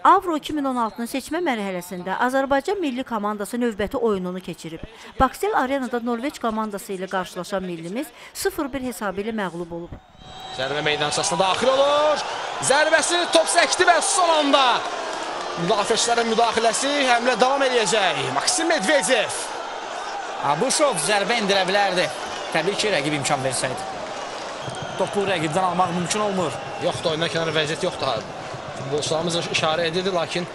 Avro 2016-nın seçmə mərhələsində Azərbaycan milli komandası növbəti oyununu keçirib. Baksel Arenada Norveç komandası ilə qarşılaşan millimiz 0-1 hesabı ilə məğlub olub. Zərbə meydançasına daxil olur. Zərbəsi top səkdi və son anda müdafiəçilərin müdaxiləsi həmlə davam edəcək. Maksim Medvedev. Abuşov zərbə indirə bilərdi. Təbii ki, rəqib imkan versəydi. Topu rəqibdən almaq mümkün olmur. Yoxdur, oyundan kənar vəziyyət yoxdur. Futbolçularımız işarə edirdi, lakin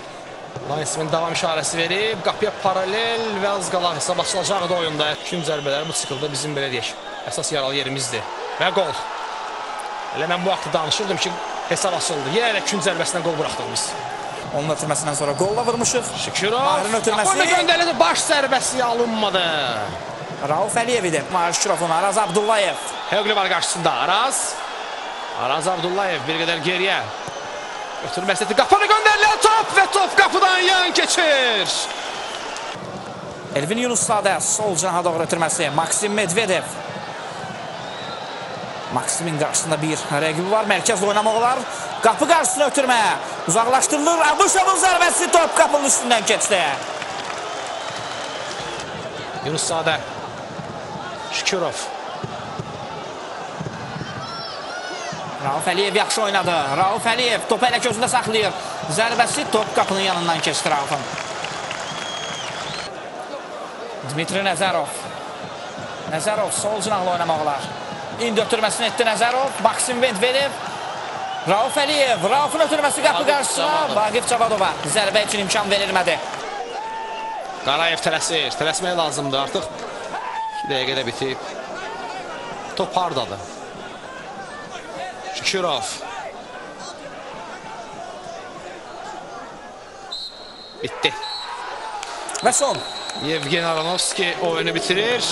Lansman davam işarəsi verib, qapıya paralel və az qala hesab açılacaqdı oyunda. Tüm zərbələri bu sikldə bizim belə deyək, əsas yaralı yerimizdir. Və qol. Elə mən bu vaxtda danışırdım ki, hesab açıldı. Yenə də kün zərbəsindən qol buraxdıq biz. Onun ötürməsindən sonra qolla vurmuşuq. Şükürov. Mahir'in ötürməsi. Qapını göndərildi, baş zərbəsi alınmadı. Rauf Əliyev idi. Mahir Şükürovun, Araz Abdullayev. Heqli var qarşısında, Araz. Araz Abdullayev bir qədər geriyə. Ötürməsi etdi, qapını göndərilən top və top qapıdan yan keçir. Elvin Yunuszadə sol cinaha doğru ötürməsi. Maksim Medvedev. Maksimin qarşısında bir rəqibi var. Mərkəz oynamaq olar. Qapı qarşısına ötürmə. Uzaqlaşdırılır. Abuşovun zərbəsi top qapının üstündən keçdi. Yunuszadə. Şükürov. Rauf Əliyev yaxşı oynadı. Rauf Əliyev topu elə gözündə saxlayır. Zərbəsi top qapının yanından keçdi Raufun. Dmitri Nəzərov. Nəzərov sol cinahla oynamaq olar. İndi ötürməsini etdi Nəzərov. Maksim Medvedev. Rauf Əliyev. Raufun ötürməsi qapı qarşısına. Vaqif Cavadova. Zərbə üçün imkan verilmədi. Qarayev tələsir. Tələsmək lazımdır artıq. 2 dəqiqədə bitib. Top hardadır? Şükürov. Bitti. Və son. Yevgen Aranovski oyunu bitirir.